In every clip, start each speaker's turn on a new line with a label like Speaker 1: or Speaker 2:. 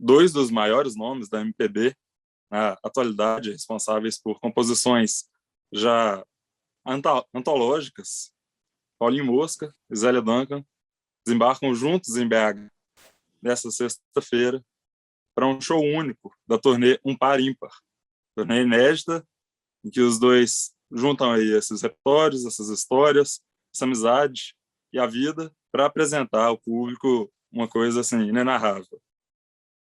Speaker 1: dois dos maiores nomes da MPB na atualidade, responsáveis por composições já antológicas, Paulinho Mosca e Zélia Duncan, desembarcam juntos em BH nesta sexta-feira para um show único da turnê Um Par Ímpar, turnê inédita, em que os dois juntam aí esses repertórios, essas histórias, essa amizade e a vida para apresentar ao público uma coisa assim inenarrável.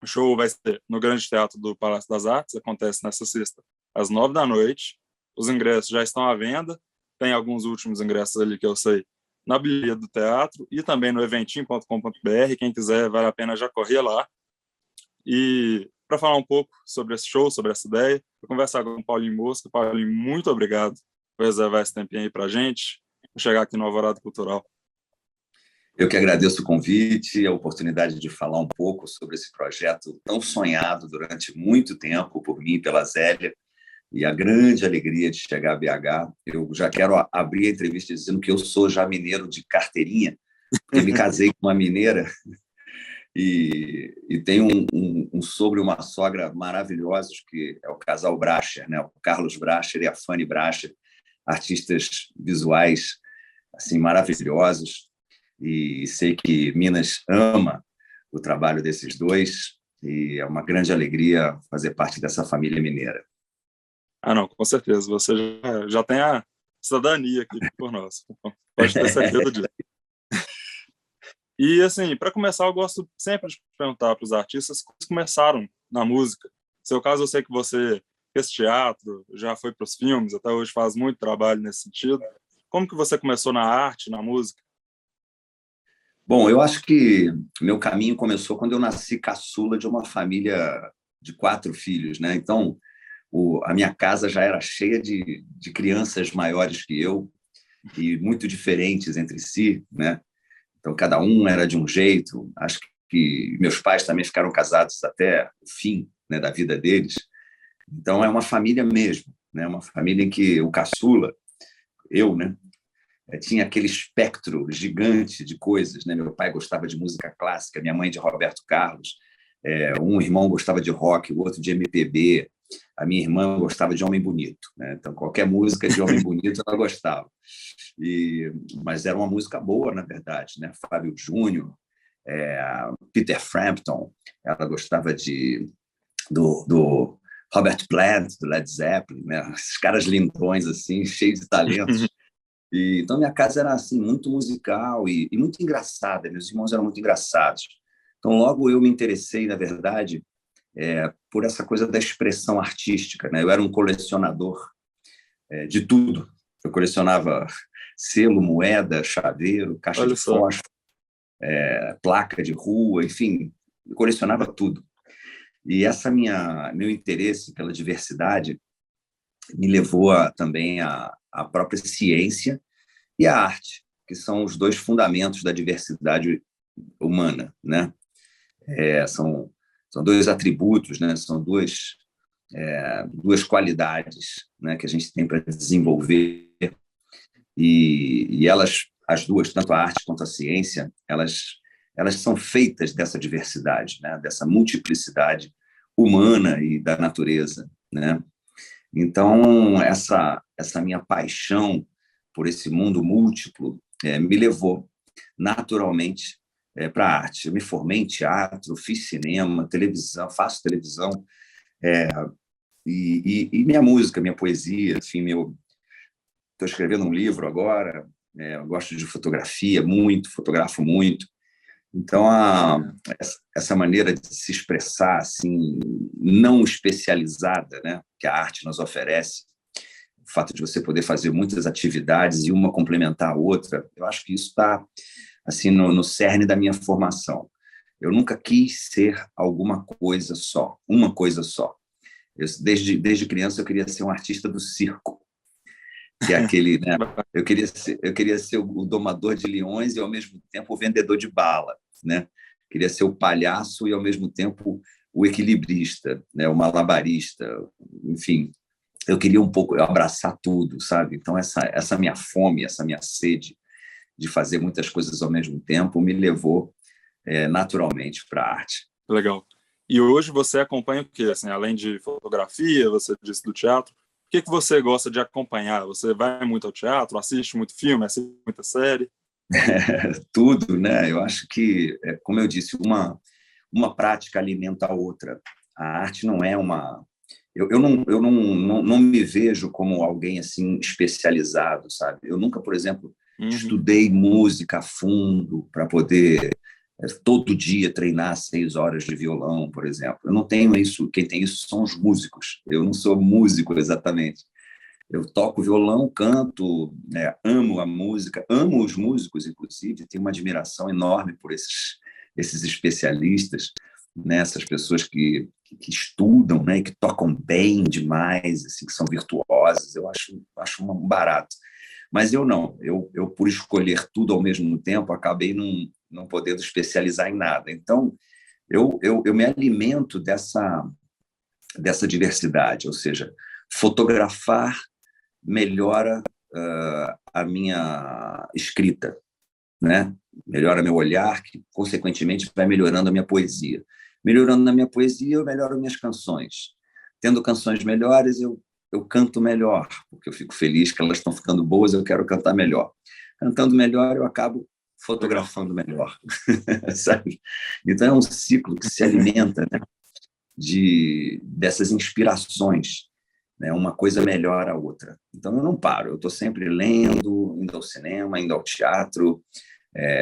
Speaker 1: O show vai ser no Grande Teatro do Palácio das Artes, acontece nessa sexta, às 9 da noite. Os ingressos já estão à venda, tem alguns últimos ingressos ali que eu sei na bilheteria do teatro e também no eventim.com.br. Quem quiser, vale a pena já correr lá. E para falar um pouco sobre esse show, sobre essa ideia, vou conversar com o Paulinho Mosca. Paulinho, muito obrigado por reservar esse tempinho aí para a gente, por chegar aqui no Alvorada Cultural.
Speaker 2: Eu que agradeço o convite, a oportunidade de falar um pouco sobre esse projeto tão sonhado durante muito tempo por mim e pela Zélia, e a grande alegria de chegar a BH. Eu já quero abrir a entrevista dizendo que eu sou já mineiro de carteirinha, porque me casei com uma mineira e tenho um sogro e uma sogra maravilhosos, que é o casal Bracher, né? O Carlos Bracher e a Fanny Bracher, artistas visuais assim, maravilhosos. E sei que Minas ama o trabalho desses dois e é uma grande alegria fazer parte dessa família mineira.
Speaker 1: Não, com certeza. Você já tem a cidadania aqui por nós. Pode ter certeza disso. E, assim, para começar, eu gosto sempre de perguntar para os artistas como eles começaram na música. No seu caso, eu sei que você fez teatro, já foi para os filmes, até hoje faz muito trabalho nesse sentido. Como que você começou na arte, na música?
Speaker 2: Bom, eu acho que meu caminho começou quando eu nasci caçula de uma família de 4 filhos, né? Então, a minha casa já era cheia de crianças maiores que eu e muito diferentes entre si, né? Então, cada um era de um jeito. Acho que meus pais também ficaram casados até o fim, né, da vida deles. Então, é uma família mesmo, né? Uma família em que o caçula, eu, né, tinha aquele espectro gigante de coisas, né? Meu pai gostava de música clássica, minha mãe de Roberto Carlos, um irmão gostava de rock, o outro de MPB, a minha irmã gostava de Homem Bonito, né? Então, qualquer música de Homem Bonito ela gostava. Mas era uma música boa, na verdade, né? Fábio Júnior, Peter Frampton, ela gostava do Robert Plant, do Led Zeppelin, né? Esses caras lindões, assim, cheios de talentos. Então, minha casa era assim, muito musical e muito engraçada. Meus irmãos eram muito engraçados. Então, logo eu me interessei, na verdade, por essa coisa da expressão artística, né? Eu era um colecionador de tudo. Eu colecionava selo, moeda, chaveiro, caixa de fósforo, placa de rua, enfim, eu colecionava tudo. E meu interesse pela diversidade me levou também à própria ciência e à arte, que são os dois fundamentos da diversidade humana, né? São 2 atributos, né? São duas qualidades, né, que a gente tem para desenvolver e elas, as duas, tanto a arte quanto a ciência, elas são feitas dessa diversidade, né? Dessa multiplicidade humana e da natureza, né? Então, essa minha paixão por esse mundo múltiplo me levou naturalmente para a arte. Eu me formei em teatro, fiz cinema, televisão, faço televisão, e minha música, minha poesia, enfim, estou escrevendo um livro agora, eu gosto de fotografia muito, fotografo muito. Então, essa maneira de se expressar assim, não especializada, né, que a arte nos oferece, o fato de você poder fazer muitas atividades e uma complementar a outra, eu acho que isso está assim, no cerne da minha formação. Eu nunca quis ser alguma coisa só, uma coisa só. Desde criança, eu queria ser um artista do circo, que é aquele, né? Eu queria ser o domador de leões e, ao mesmo tempo, o vendedor de bala, né? Queria ser o palhaço e, ao mesmo tempo, o equilibrista, né? O malabarista, enfim. Eu queria um pouco abraçar tudo, sabe? Então, essa minha fome, essa minha sede de fazer muitas coisas ao mesmo tempo me levou naturalmente para a arte.
Speaker 1: Legal. E hoje você acompanha o quê? Assim, além de fotografia, você disse do teatro, o que que você gosta de acompanhar? Você vai muito ao teatro, assiste muito filme, assiste muita série?
Speaker 2: Tudo, né? Eu acho que, como eu disse, uma prática alimenta a outra. A arte não é uma. Eu não me vejo como alguém assim especializado, sabe? Eu nunca, por exemplo,
Speaker 1: Uhum.
Speaker 2: estudei música a fundo para poder todo dia treinar 6 horas de violão, por exemplo. Eu não tenho isso. Quem tem isso são os músicos. Eu não sou músico exatamente. Eu toco violão, canto, né, amo a música, amo os músicos, inclusive, tenho uma admiração enorme por esses especialistas, né, essas pessoas que estudam, né, e que tocam bem demais, assim, que são virtuosas. Eu acho um barato. Mas eu não, eu por escolher tudo ao mesmo tempo, acabei não podendo especializar em nada. Então, eu me alimento dessa diversidade, ou seja, fotografar melhora a minha escrita, né? Melhora meu olhar, que consequentemente vai melhorando a minha poesia. Melhorando a minha poesia, eu melhoro minhas canções. Tendo canções melhores, eu canto melhor, porque eu fico feliz que elas estão ficando boas, eu quero cantar melhor. Cantando melhor, eu acabo
Speaker 1: Legal.
Speaker 2: fotografando melhor, sabe? Então é um ciclo que se alimenta, né, dessas inspirações, né? Uma coisa melhora a outra. Então eu não paro, eu estou sempre lendo, indo ao cinema, indo ao teatro,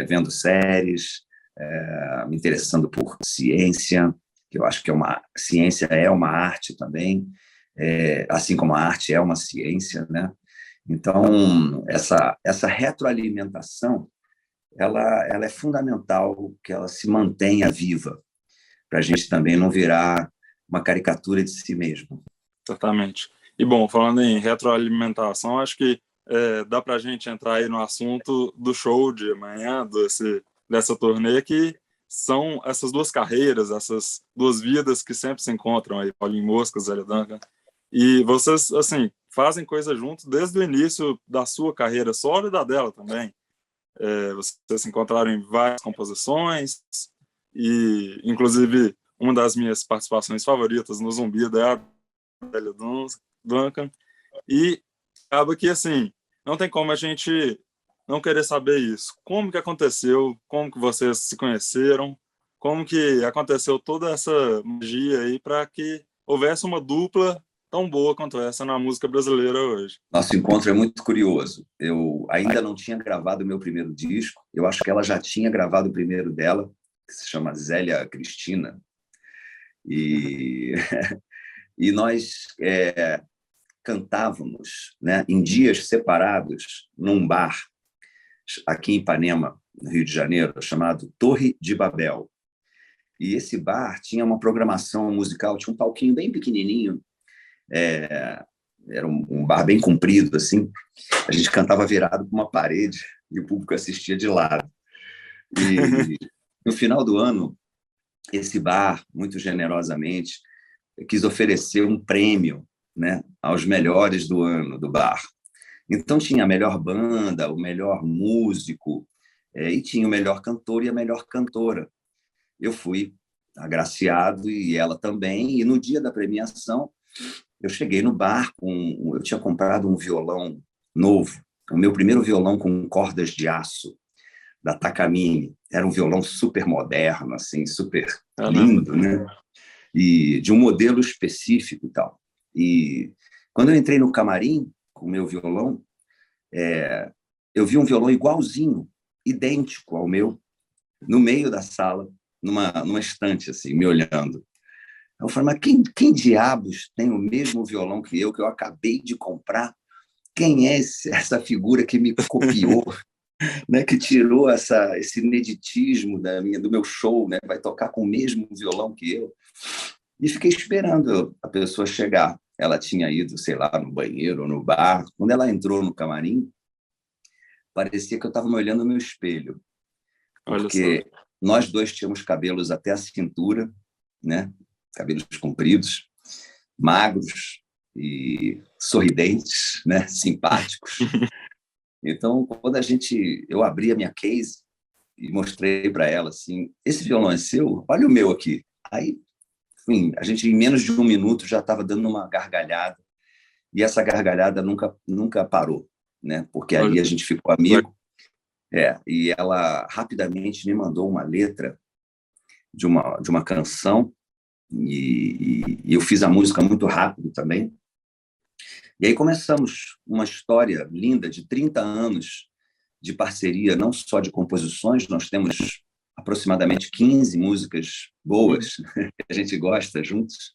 Speaker 2: vendo séries, me interessando por ciência, que eu acho que ciência é uma arte também, assim como a arte é uma ciência, né? Então essa retroalimentação ela é fundamental que ela se mantenha viva, para a gente também não virar uma caricatura de si mesmo.
Speaker 1: Exatamente. E, bom, falando em retroalimentação, acho que dá para a gente entrar aí no assunto do show de amanhã, dessa turnê, que são essas duas carreiras, essas duas vidas que sempre se encontram aí, Paulinho Mosca, Zélia Duncan. E vocês, assim, fazem coisa juntos desde o início da sua carreira solo e da dela também. Vocês se encontraram em várias composições e, inclusive, uma das minhas participações favoritas no Zumbi é a Zélia Duncan. E acaba que, assim, não tem como a gente não querer saber isso. Como que aconteceu? Como que vocês se conheceram? Como que aconteceu toda essa magia aí para que houvesse uma dupla tão boa quanto essa na música brasileira hoje?
Speaker 2: Nosso encontro é muito curioso. Eu ainda não tinha gravado o meu primeiro disco. Eu acho que ela já tinha gravado o primeiro dela, que se chama Zélia Cristina. E, e nós cantávamos, né, em dias separados num bar aqui em Ipanema, no Rio de Janeiro, chamado Torre de Babel. E esse bar tinha uma programação musical, tinha um palquinho bem pequenininho, era um bar bem comprido, assim. A gente cantava virado para uma parede e o público assistia de lado. E no final do ano, esse bar, muito generosamente, quis oferecer um prêmio, né, aos melhores do ano do bar. Então tinha a melhor banda, o melhor músico, e tinha o melhor cantor e a melhor cantora. Eu fui agraciado e ela também. E no dia da premiação, eu cheguei no bar eu tinha comprado um violão novo, o meu primeiro violão com cordas de aço da Takamine. Era um violão super moderno, assim, super
Speaker 1: Eu lembro.
Speaker 2: lindo, né? E de um modelo específico e tal. E quando eu entrei no camarim com o meu violão, eu vi um violão igualzinho, idêntico ao meu, no meio da sala, numa estante, assim, me olhando. Eu falei, mas quem diabos tem o mesmo violão que eu acabei de comprar? Quem é essa figura que me copiou, né, que tirou esse ineditismo do meu show, né, vai tocar com o mesmo violão que eu? E fiquei esperando a pessoa chegar. Ela tinha ido, sei lá, no banheiro ou no bar. Quando ela entrou no camarim, parecia que eu estava me olhando no espelho,
Speaker 1: Olha só.
Speaker 2: porque nós dois tínhamos cabelos até a cintura, né? Cabelos compridos, magros e sorridentes, né? Simpáticos. Então, quando eu abri a minha case e mostrei para ela assim, esse violão é seu? Olha o meu aqui. Aí enfim, a gente em menos de um minuto já estava dando uma gargalhada, e essa gargalhada nunca parou, né? Porque ali a gente ficou amigo, e ela rapidamente me mandou uma letra de uma canção, e eu fiz a música muito rápido também. E aí começamos uma história linda de 30 anos de parceria, não só de composições, nós temos aproximadamente 15 músicas boas que a gente gosta juntos,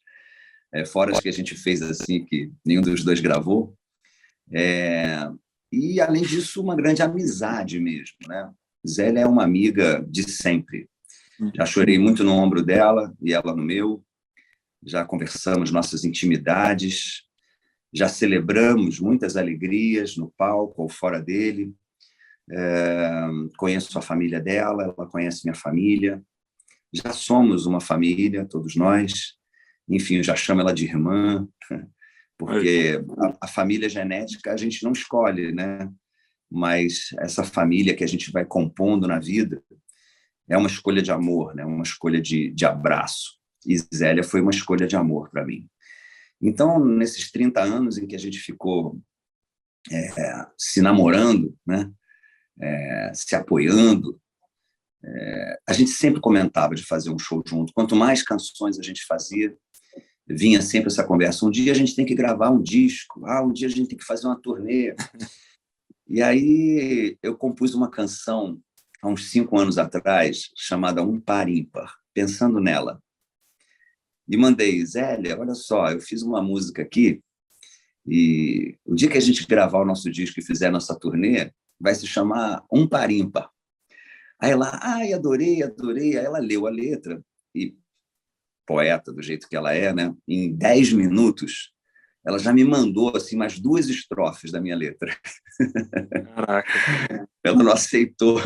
Speaker 2: fora as que a gente fez assim, que nenhum dos dois gravou. E, além disso, uma grande amizade mesmo, né? Zélia é uma amiga de sempre. Já chorei muito no ombro dela e ela no meu, já conversamos nossas intimidades, já celebramos muitas alegrias no palco ou fora dele. Conheço a família dela, ela conhece minha família. Já somos uma família, todos nós. Enfim, eu já chamo ela de irmã, porque a família genética a gente não escolhe, né? Mas essa família que a gente vai compondo na vida é uma escolha de amor, né? Uma escolha de abraço. E Zélia foi uma escolha de amor para mim. Então, nesses 30 anos em que a gente ficou se namorando, né? Se apoiando, a gente sempre comentava de fazer um show junto. Quanto mais canções a gente fazia, vinha sempre essa conversa. Um dia a gente tem que gravar um disco, um dia a gente tem que fazer uma turnê. E aí eu compus uma canção há uns 5 anos atrás, chamada Um Par Ímpar, pensando nela. E mandei, Zélia, olha só, eu fiz uma música aqui, e o dia que a gente gravar o nosso disco e fizer a nossa turnê, vai se chamar Um Par Ímpar. Aí ela, adorei, adorei. Aí ela leu a letra, e poeta do jeito que ela é, né? Em 10 minutos, ela já me mandou assim mais 2 estrofes da minha letra.
Speaker 1: Caraca.
Speaker 2: Ela não aceitou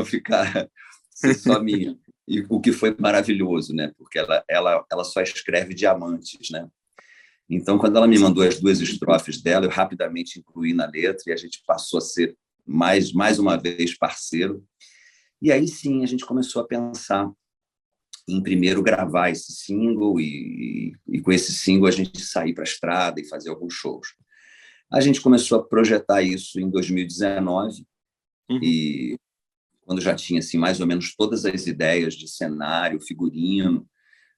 Speaker 2: ficar ser só minha. E o que foi maravilhoso, né? Porque ela só escreve diamantes, né? Então, quando ela me mandou as 2 estrofes dela, eu rapidamente incluí na letra e a gente passou a ser mais uma vez parceiro. E aí sim a gente começou a pensar em primeiro gravar esse single e com esse single a gente sair para a estrada e fazer alguns shows. A gente começou a projetar isso em 2019 e quando já tinha assim mais ou menos todas as ideias de cenário, figurino,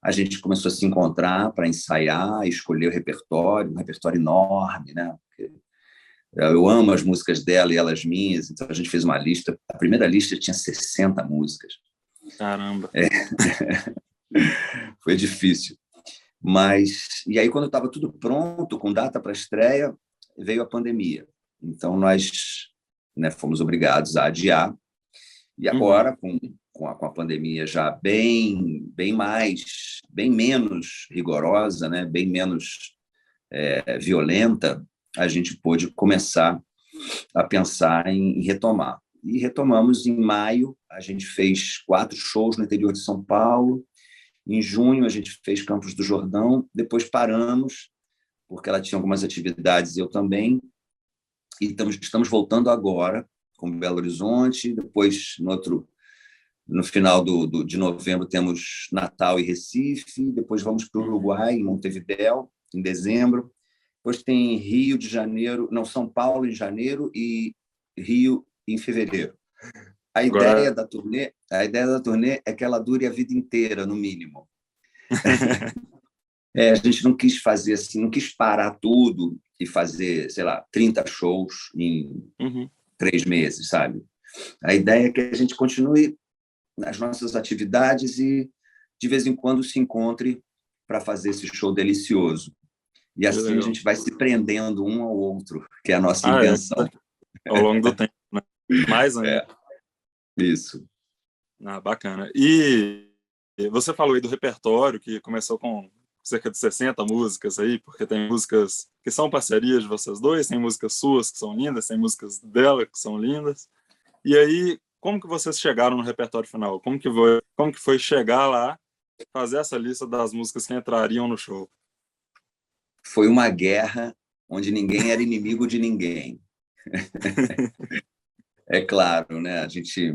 Speaker 2: a gente começou a se encontrar para ensaiar, escolher o repertório, um repertório enorme, né? Eu amo as músicas dela e elas minhas, então a gente fez uma lista. A primeira lista tinha 60 músicas.
Speaker 1: Caramba.
Speaker 2: Foi difícil. E aí, quando estava tudo pronto, com data para estreia, veio a pandemia. Então, nós, né, fomos obrigados a adiar. E agora, com a pandemia já bem menos rigorosa, né, bem menos violenta, a gente pôde começar a pensar em retomar. E retomamos em maio, a gente fez 4 shows no interior de São Paulo. Em junho, a gente fez Campos do Jordão. Depois paramos, porque ela tinha algumas atividades e eu também. E estamos voltando agora com Belo Horizonte. Depois, no final de novembro, temos Natal e Recife. Depois vamos para o Uruguai, em Montevidéu, em dezembro. Depois tem Rio de Janeiro, não, São Paulo em janeiro e Rio em fevereiro. A ideia da turnê é que ela dure a vida inteira, no mínimo. A gente não quis fazer assim, não quis parar tudo e fazer, sei lá, 30 shows em 3 meses, sabe? A ideia é que a gente continue nas nossas atividades e, de vez em quando, se encontre para fazer esse show delicioso. E assim a gente vai se prendendo um ao outro, que é a nossa intenção.
Speaker 1: Ao longo do tempo, né? Mais ainda.
Speaker 2: Isso.
Speaker 1: Bacana. E você falou aí do repertório, que começou com cerca de 60 músicas aí, porque tem músicas que são parcerias de vocês dois, tem músicas suas que são lindas, tem músicas dela que são lindas. E aí, como que vocês chegaram no repertório final? Como que foi chegar lá, fazer essa lista das músicas que entrariam no show?
Speaker 2: Foi uma guerra onde ninguém era inimigo de ninguém. É claro, né? A gente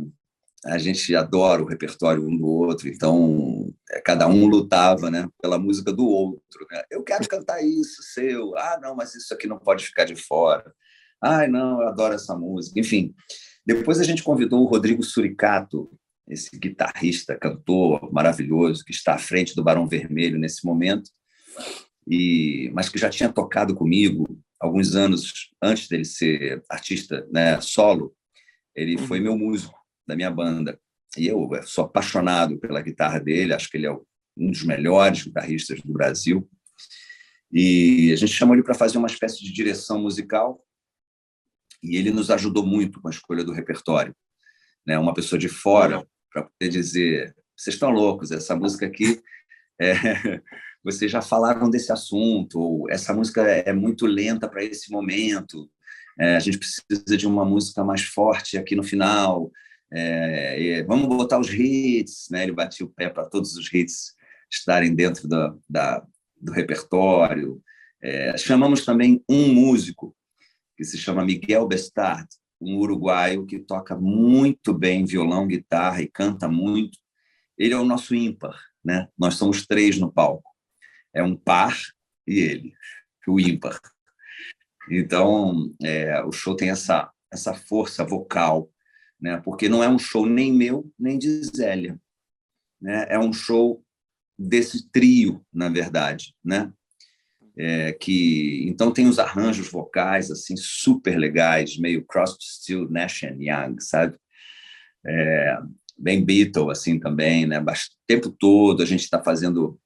Speaker 2: a gente adora o repertório um do outro, então cada um lutava, né, pela música do outro, né? Eu quero cantar isso, seu. Ah, não, mas isso aqui não pode ficar de fora. Ai, não, eu adoro essa música. Enfim, depois a gente convidou o Rodrigo Suricato, esse guitarrista, cantor maravilhoso, que está à frente do Barão Vermelho nesse momento, mas que já tinha tocado comigo alguns anos antes dele ser artista, né, solo. Ele foi
Speaker 1: Uhum.
Speaker 2: meu músico da minha banda. E eu sou apaixonado pela guitarra dele, acho que ele é um dos melhores guitarristas do Brasil. E a gente chamou ele para fazer uma espécie de direção musical, e ele nos ajudou muito com a escolha do repertório, né? Uma pessoa de fora
Speaker 1: Legal.
Speaker 2: para poder dizer: vocês estão loucos, essa música aqui é... vocês já falaram desse assunto, ou essa música é muito lenta para esse momento, a gente precisa de uma música mais forte aqui no final, vamos botar os hits, né? Ele batia o pé para todos os hits estarem dentro do repertório. Chamamos também um músico que se chama Miguel Bestard, um uruguaio que toca muito bem violão, guitarra e canta muito. Ele é o nosso ímpar, né? Nós somos três no palco. É um par e ele, o ímpar. Então, o show tem essa força vocal, né? Porque não é um show nem meu, nem de Zélia, né? É um show desse trio, na verdade, né? Então tem os arranjos vocais assim super legais, meio Crosby, Stills, Nash Young, sabe? Bem Beatle assim também, né? O tempo todo a gente está fazendo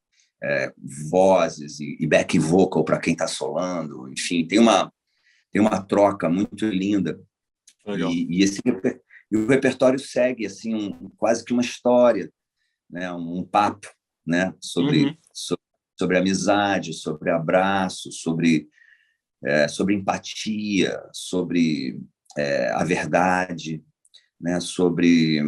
Speaker 2: vozes e back vocal para quem está solando, enfim, tem uma troca muito linda.
Speaker 1: Legal.
Speaker 2: E o repertório segue assim quase que uma história, né? Um papo, né?
Speaker 1: Uhum.
Speaker 2: Sobre amizade, sobre abraço, sobre empatia, sobre a verdade, né? Sobre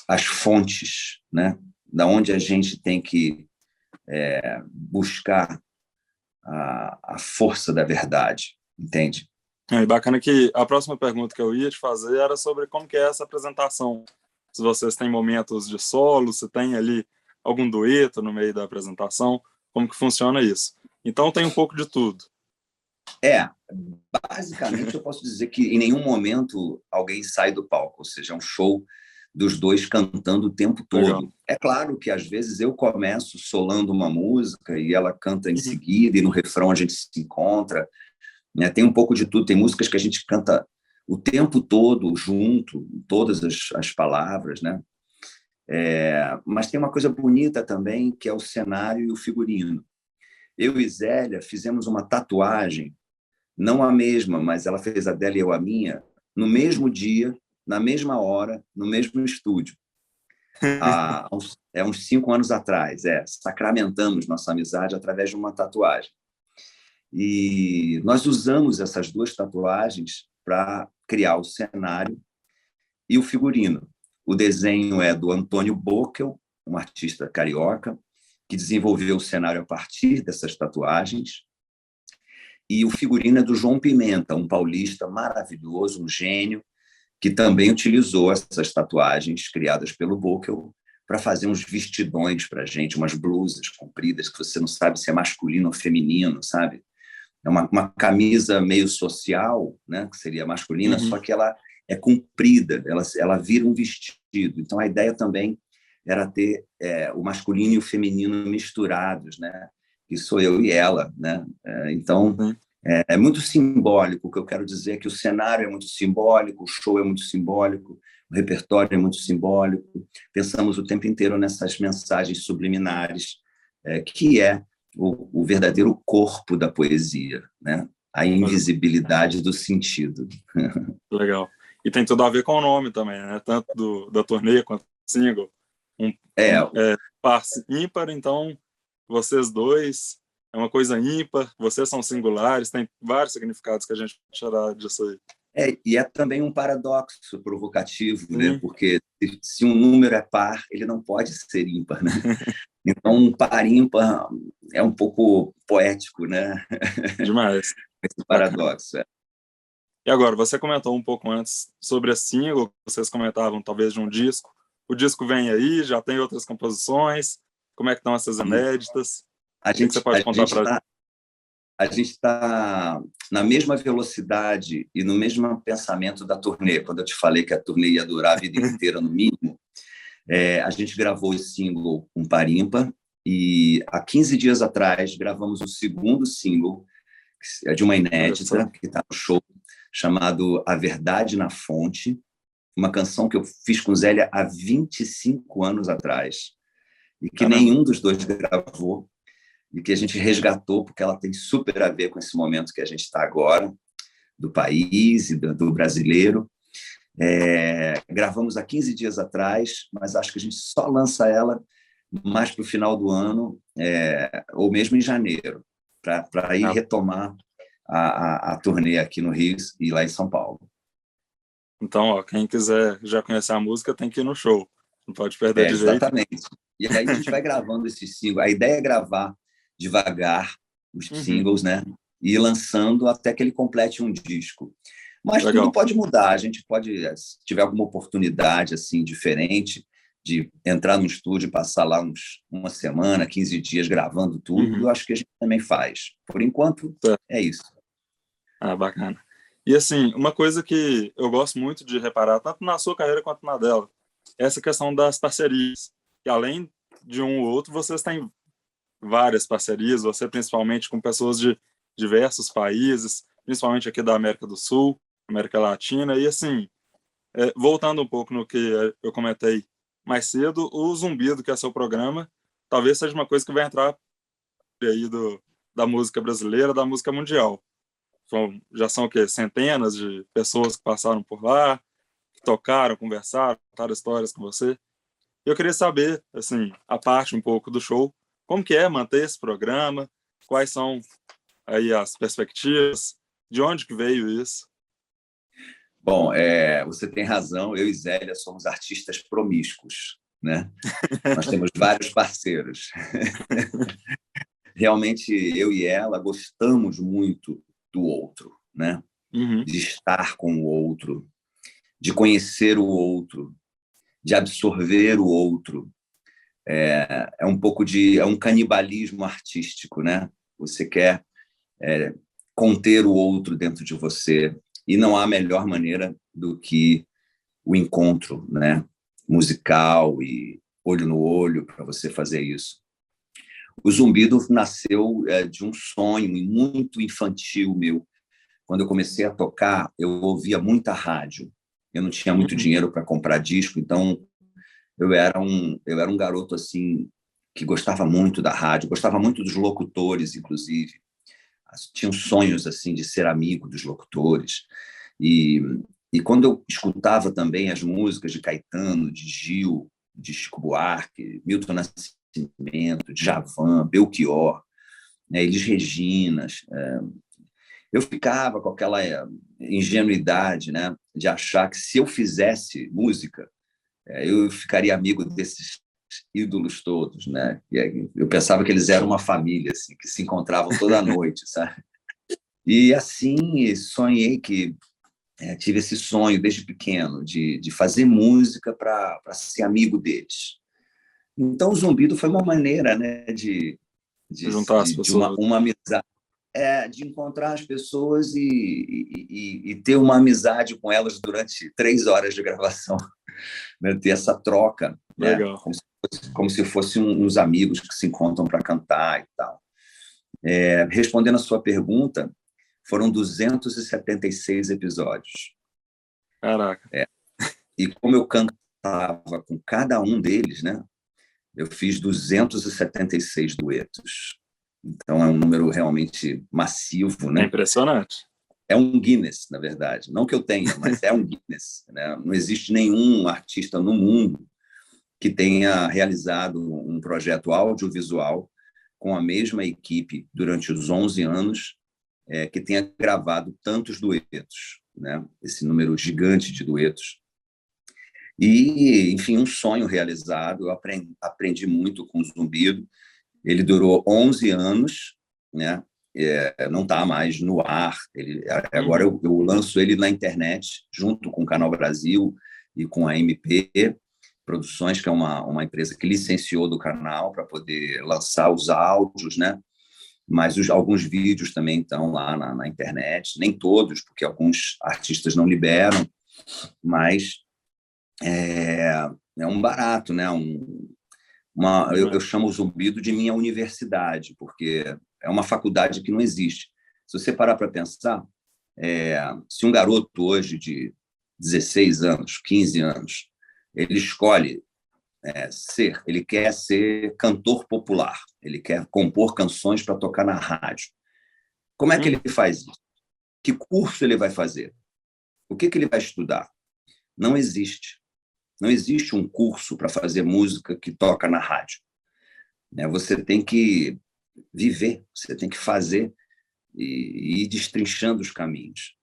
Speaker 2: as fontes, né? Da onde a gente tem que buscar a força da verdade, entende?
Speaker 1: É bacana que a próxima pergunta que eu ia te fazer era sobre como que é essa apresentação. Se vocês têm momentos de solo, se tem ali algum dueto no meio da apresentação, como que funciona isso? Então tem um pouco de tudo.
Speaker 2: Basicamente eu posso dizer que em nenhum momento alguém sai do palco, ou seja, é um show dos dois cantando o tempo
Speaker 1: Legal.
Speaker 2: todo. É claro que às vezes eu começo solando uma música e ela canta em
Speaker 1: Uhum.
Speaker 2: seguida, e no refrão a gente se encontra, né? Tem um pouco de tudo, tem músicas que a gente canta o tempo todo junto, todas as palavras, né? Mas tem uma coisa bonita também, que é o cenário e o figurino. Eu e Zélia fizemos uma tatuagem, não a mesma, mas ela fez a dela e eu a minha, no mesmo dia, na mesma hora, no mesmo estúdio. Uns 5 anos atrás. Sacramentamos nossa amizade através de uma tatuagem. E nós usamos essas duas tatuagens para criar o cenário e o figurino. O desenho é do Antônio Bockel, um artista carioca, que desenvolveu o cenário a partir dessas tatuagens. E o figurino é do João Pimenta, um paulista maravilhoso, um gênio, que também utilizou essas tatuagens criadas pelo Bockel para fazer uns vestidões para a gente, umas blusas compridas que você não sabe se é masculino ou feminino, sabe? É uma camisa meio social, né, que seria masculina,
Speaker 1: Uhum.
Speaker 2: só que ela é comprida, ela vira um vestido. Então, a ideia também era ter o masculino e o feminino misturados, né? Que sou eu e ela, né? Então,
Speaker 1: Sim.
Speaker 2: é muito simbólico. O que eu quero dizer é que o cenário é muito simbólico, o show é muito simbólico, o repertório é muito simbólico. Pensamos o tempo inteiro nessas mensagens subliminares, que é o verdadeiro corpo da poesia, né? A invisibilidade do sentido.
Speaker 1: Legal. E tem tudo a ver com o nome também, né? Tanto da turnê quanto do single.
Speaker 2: É,
Speaker 1: Par ímpar, então vocês dois é uma coisa ímpar, vocês são singulares, tem vários significados que a gente pode tirar disso aí.
Speaker 2: e é também um paradoxo provocativo, né?
Speaker 1: Sim.
Speaker 2: Porque se um número é par, ele não pode ser ímpar, né? Então, um par ímpar é um pouco poético, né?
Speaker 1: Demais.
Speaker 2: Esse
Speaker 1: Bacana.
Speaker 2: paradoxo.
Speaker 1: E agora, você comentou um pouco antes sobre a single, vocês comentavam talvez de um disco. O disco vem aí, já tem outras composições? Como é que estão essas inéditas?
Speaker 2: A
Speaker 1: O que que você
Speaker 2: gente
Speaker 1: pode
Speaker 2: a
Speaker 1: contar
Speaker 2: gente
Speaker 1: para a gente?
Speaker 2: está a gente está na mesma velocidade e no mesmo pensamento da turnê. Quando eu te falei que a turnê ia durar a vida inteira, no mínimo, a gente gravou o single com Parimpa e há 15 dias atrás gravamos o segundo single de uma
Speaker 1: Olha só.
Speaker 2: inédita que está no show, chamado A Verdade na Fonte, uma canção que eu fiz com Zélia há 25 anos atrás e que
Speaker 1: Caramba,
Speaker 2: nenhum dos dois gravou e que a gente resgatou porque ela tem super a ver com esse momento que a gente está agora, do país e do brasileiro. Gravamos há 15 dias atrás, mas acho que a gente só lança ela mais para o final do ano, ou mesmo em janeiro, para ir
Speaker 1: ah,
Speaker 2: retomar a turnê aqui no Rio e lá em São Paulo.
Speaker 1: então, ó, quem quiser já conhecer a música tem que ir no show. Não pode perder de jeito.
Speaker 2: Exatamente. E aí a gente vai gravando esses singles. A ideia é gravar devagar os
Speaker 1: Uhum,
Speaker 2: singles, né? E ir lançando até que ele complete um disco. Mas tudo
Speaker 1: legal.
Speaker 2: pode mudar. A gente pode, se tiver alguma oportunidade assim diferente, de entrar no estúdio e passar lá uma semana, 15 dias gravando tudo,
Speaker 1: Uhum,
Speaker 2: acho que a gente também faz. Por enquanto,
Speaker 1: certo.
Speaker 2: é isso.
Speaker 1: Ah, bacana. E assim, uma coisa que eu gosto muito de reparar, tanto na sua carreira quanto na dela, é essa questão das parcerias. Que além de um ou outro, vocês têm várias parcerias, você principalmente com pessoas de diversos países, principalmente aqui da América do Sul, América Latina, e assim, voltando um pouco no que eu comentei mais cedo, o Zumbido, que é seu programa, talvez seja uma coisa que vai entrar aí da música brasileira, da música mundial. Já são o quê? Centenas de pessoas que passaram por lá, que tocaram, conversaram, contaram histórias com você. E eu queria saber, assim, a parte um pouco do show, como que é manter esse programa, quais são aí as perspectivas, de onde que veio isso?
Speaker 2: Bom, você tem razão. Eu e Zélia somos artistas promíscuos, né? Nós temos vários parceiros. Realmente, eu e ela gostamos muito do outro, né?
Speaker 1: Uhum,
Speaker 2: De estar com o outro, de conhecer o outro, de absorver o outro. É um pouco é um canibalismo artístico, né? Você quer conter o outro dentro de você e não há melhor maneira do que o encontro, né? Musical e olho no olho para você fazer isso. O Zumbido nasceu de um sonho muito infantil meu. Quando eu comecei a tocar, eu ouvia muita rádio. Eu não tinha muito
Speaker 1: uhum,
Speaker 2: dinheiro para comprar disco, então eu era um garoto assim que gostava muito da rádio, gostava muito dos locutores, inclusive. Tinha sonhos assim de ser amigo dos locutores. E, e quando eu escutava também as músicas de Caetano, de Gil, de Chico Buarque, Milton Nascimento, Djavan, Belchior, né, Elis Regina, eu ficava com aquela ingenuidade, né, de achar que se eu fizesse música, eu ficaria amigo desses ídolos todos, né? E aí, eu pensava que eles eram uma família, assim, que se encontravam toda noite, sabe? E assim sonhei que tive esse sonho desde pequeno de fazer música para ser amigo deles. Então o Zumbido foi uma maneira, né,
Speaker 1: juntar as
Speaker 2: de
Speaker 1: pessoas.
Speaker 2: uma amizade, de encontrar as pessoas e ter uma amizade com elas durante 3 horas de gravação, né? Ter essa troca, né?
Speaker 1: Legal.
Speaker 2: Como se fossem uns amigos que se encontram para cantar e tal. Respondendo a sua pergunta, foram 276 episódios.
Speaker 1: Caraca,
Speaker 2: E como eu cantava com cada um deles, né? Eu fiz 276 duetos. Então é um número realmente massivo,
Speaker 1: é
Speaker 2: né?
Speaker 1: impressionante.
Speaker 2: É um Guinness, na verdade. Não que eu tenha, mas é um Guinness, né? Não existe nenhum artista no mundo que tenha realizado um projeto audiovisual com a mesma equipe durante os 11 anos, que tenha gravado tantos duetos, né? Esse número gigante de duetos. E, enfim, um sonho realizado. Eu aprendi muito com o Zumbido. Ele durou 11 anos, né? não está mais no ar. Agora
Speaker 1: Uhum.
Speaker 2: eu lanço ele na internet, junto com o Canal Brasil e com a MP Produções, que é uma empresa que licenciou do canal para poder lançar os áudios, né? Mas alguns vídeos também estão lá na internet, nem todos, porque alguns artistas não liberam, mas é um barato, né? Eu chamo o Zumbido de minha universidade, porque é uma faculdade que não existe. Se você parar para pensar, se um garoto hoje de 16 anos, 15 anos, ele escolhe ele quer ser cantor popular, ele quer compor canções para tocar na rádio. Como é que ele faz isso? Que curso ele vai fazer? O que ele vai estudar? Não existe. Não existe um curso para fazer música que toca na rádio. Você tem que viver, você tem que fazer e ir destrinchando os caminhos.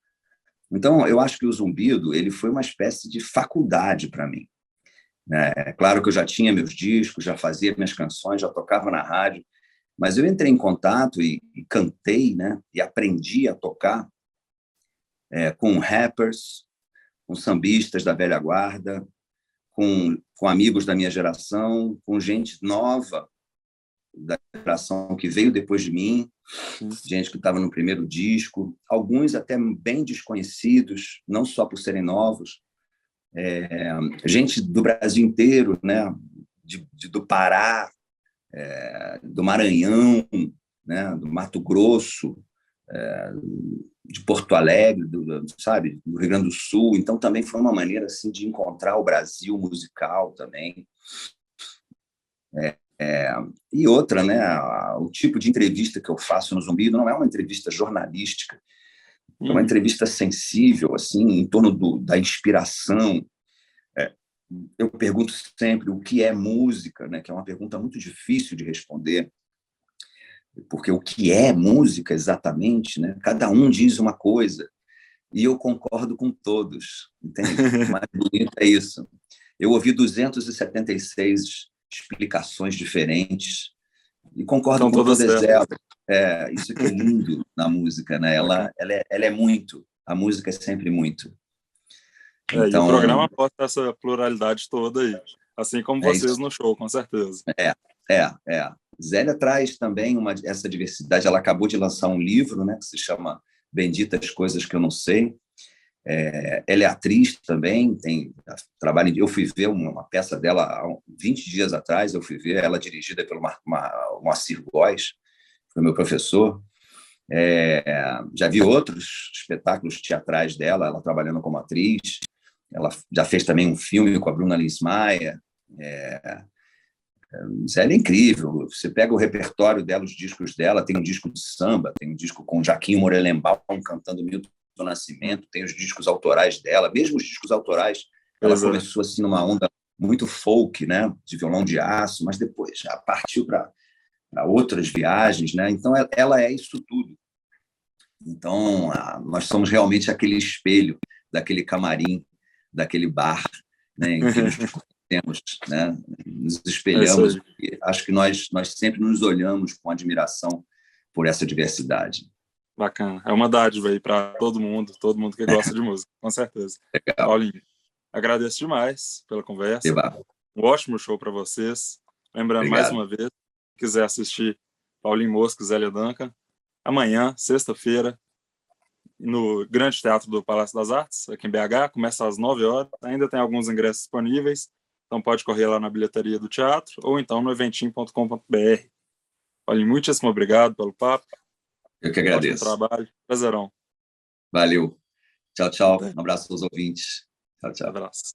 Speaker 2: Então, eu acho que o Zumbido ele foi uma espécie de faculdade para mim. É claro que eu já tinha meus discos, já fazia minhas canções, já tocava na rádio, mas eu entrei em contato e cantei, né? E aprendi a tocar com rappers, com sambistas da velha guarda, com amigos da minha geração, com gente nova da geração que veio depois de mim, gente que estava no primeiro disco, alguns até bem desconhecidos, não só por serem novos, gente do Brasil inteiro, né? Do Pará, do Maranhão, né? Do Mato Grosso, de Porto Alegre, sabe, do Rio Grande do Sul. Então também foi uma maneira assim de encontrar o Brasil musical também. E outra, né? O tipo de entrevista que eu faço no Zumbido não é uma entrevista jornalística, é uma entrevista sensível, assim, em torno da inspiração. Eu pergunto sempre o que é música, né? Que é uma pergunta muito difícil de responder, porque o que é música exatamente, né? Cada um diz uma coisa e eu concordo com todos, entende? O mais bonito é isso. Eu ouvi 276 explicações diferentes e concordo
Speaker 1: Então,
Speaker 2: com
Speaker 1: todas
Speaker 2: todas
Speaker 1: certas.
Speaker 2: elas. Isso que é lindo na música, né?
Speaker 1: Bacana.
Speaker 2: Ela é muito. A música é sempre muito.
Speaker 1: E o
Speaker 2: Então,
Speaker 1: programa aporta essa pluralidade toda aí, assim como
Speaker 2: é
Speaker 1: vocês
Speaker 2: isso.
Speaker 1: no show, com certeza.
Speaker 2: Zélia traz também essa diversidade. Ela acabou de lançar um livro, né, que se chama Benditas Coisas que Eu Não Sei. Ela é atriz também, eu fui ver uma peça dela há 20 dias atrás, eu fui ver ela dirigida pelo Moacir Góes, que foi meu professor. Já vi outros espetáculos teatrais dela, ela trabalhando como atriz. Ela já fez também um filme com a Bruna Lins Maia. Ela é incrível. Você pega o repertório dela, os discos dela, tem um disco de samba, tem um disco com Jaquinho Morelenbaum cantando Milton Nascimento, tem os discos autorais dela, mesmo os discos autorais, ela
Speaker 1: Pois é.
Speaker 2: começou assim numa onda muito folk, né, de violão de aço, mas depois já partiu para outras viagens, né? Então ela é isso tudo. Então nós somos realmente aquele espelho daquele camarim, daquele bar, né, em que nos temos, né? Nos
Speaker 1: É isso
Speaker 2: espelhamos
Speaker 1: aí.
Speaker 2: e acho que nós sempre nos olhamos com admiração por essa diversidade.
Speaker 1: Bacana. É uma dádiva aí para todo mundo que gosta de música, com certeza.
Speaker 2: Legal.
Speaker 1: Paulinho, agradeço demais pela conversa.
Speaker 2: Eba.
Speaker 1: Um ótimo show para vocês. Lembrando mais
Speaker 2: Obrigado.
Speaker 1: uma vez, se quiser assistir Paulinho Mosca e Zélia Duncan, amanhã, sexta-feira, no Grande Teatro do Palácio das Artes, aqui em BH, começa às 9 horas. Ainda tem alguns ingressos disponíveis, então pode correr lá na bilheteria do teatro ou então no eventim.com.br. Paulinho, muitíssimo obrigado pelo papo.
Speaker 2: Eu que
Speaker 1: Ótimo
Speaker 2: agradeço.
Speaker 1: trabalho. Prazerão.
Speaker 2: Valeu. Tchau, tchau.
Speaker 1: Até.
Speaker 2: Um abraço aos ouvintes. Tchau, tchau.
Speaker 1: Abraço.